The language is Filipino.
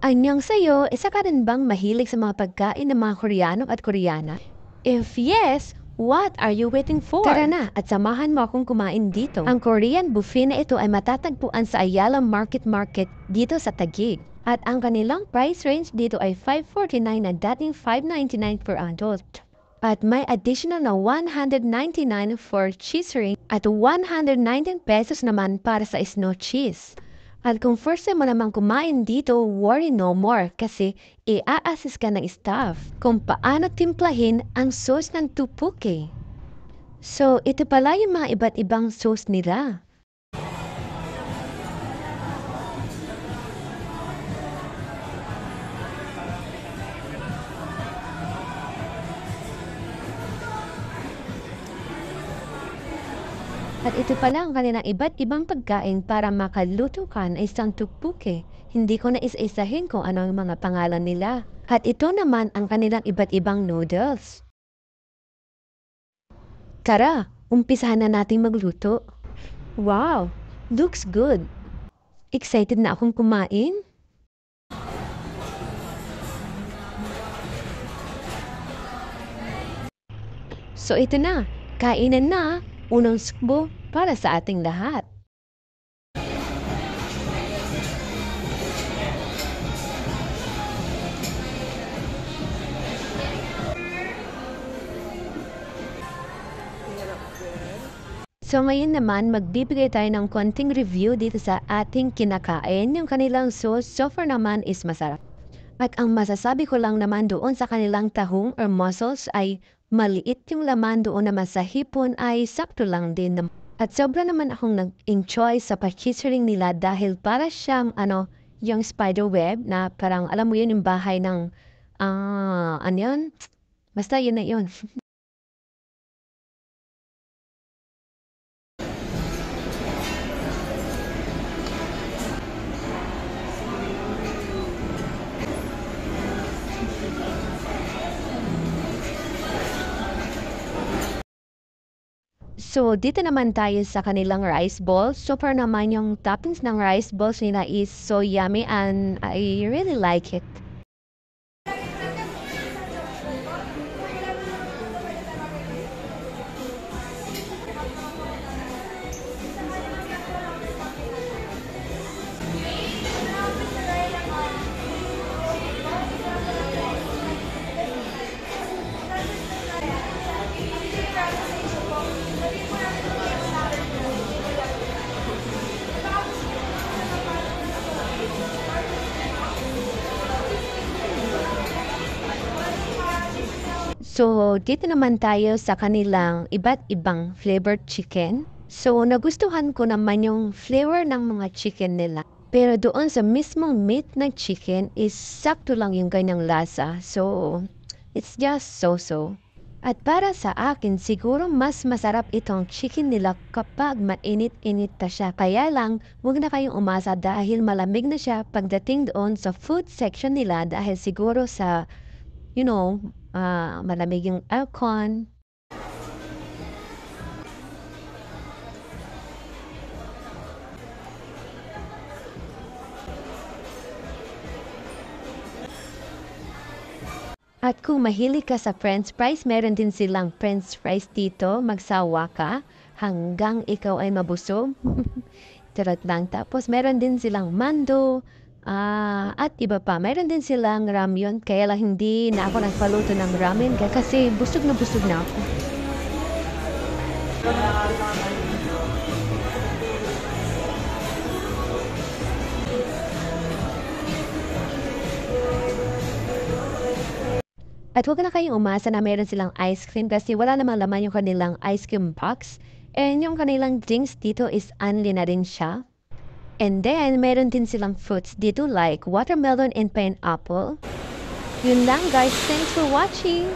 Anyong sa'yo, isa ka rin bang mahilig sa mga pagkain ng mga Koreano at Koreana? If yes, what are you waiting for? Tara na at samahan mo akong kumain dito. Ang Korean buffet na ito ay matatagpuan sa Ayala Market dito sa Taguig. At ang kanilang price range dito ay 549 na dating 599 per adult. At may additional na 199 for cheese ring at 119 pesos naman para sa snow cheese. At kung first time mo namang kumain dito, worry no more kasi i-a-assist ka ng staff kung paano timplahin ang sauce ng tteokbokki. So, ito pala yung mga iba't ibang sauce nila. At ito pala ang kanilang iba't ibang pagkain para makaluto ka ng isang tteokbokki. Hindi ko na isa-isahin kung ano ang mga pangalan nila. At ito naman ang kanilang iba't ibang noodles. Tara, umpisahan na nating magluto. Wow, looks good. Excited na akong kumain. So ito na, kainan na. Unang sukbo para sa ating lahat. So ngayon naman, magbibigay tayo ng konting review dito sa ating kinakain. Yung kanilang sauce, so far naman is masarap. At ang masasabi ko lang naman doon sa kanilang tahong or mussels ay maliit yung laman doon naman sa hipon ay sakto lang din. At sobra naman akong nag-enjoy sa pachitsering nila dahil para siyang yung spider web na parang alam mo yun yung bahay ng, ano yun? Basta yun na yun. So, dito naman tayo sa kanilang rice balls. So far naman yung toppings ng rice balls nila is so yummy and I really like it. So, dito naman tayo sa kanilang iba't ibang flavored chicken. So, nagustuhan ko naman yung flavor ng mga chicken nila. Pero doon sa mismong meat ng chicken is sakto lang yung kanyang lasa. So, it's just so-so. At para sa akin, siguro mas masarap itong chicken nila kapag mainit-init na siya. Kaya lang, huwag na kayong umasa dahil malamig na siya pagdating doon sa food section nila dahil siguro sa malamig yung aircon. At kung mahilig ka sa french fries, meron din silang french fries dito. Magsawa ka hanggang ikaw ay mabusog. Charot lang. Tapos meron din silang mando, at iba pa. Meron din silang ramyun. Kaya lang hindi na ako nagpaluto ng ramen kasi busog na ako. At huwag na kayong umasa na meron silang ice cream kasi wala namang laman yung kanilang ice cream box. And yung kanilang drinks dito is only na rin siya. And then, meron din silang fruits dito like watermelon and pineapple. Yun lang guys. Thanks for watching!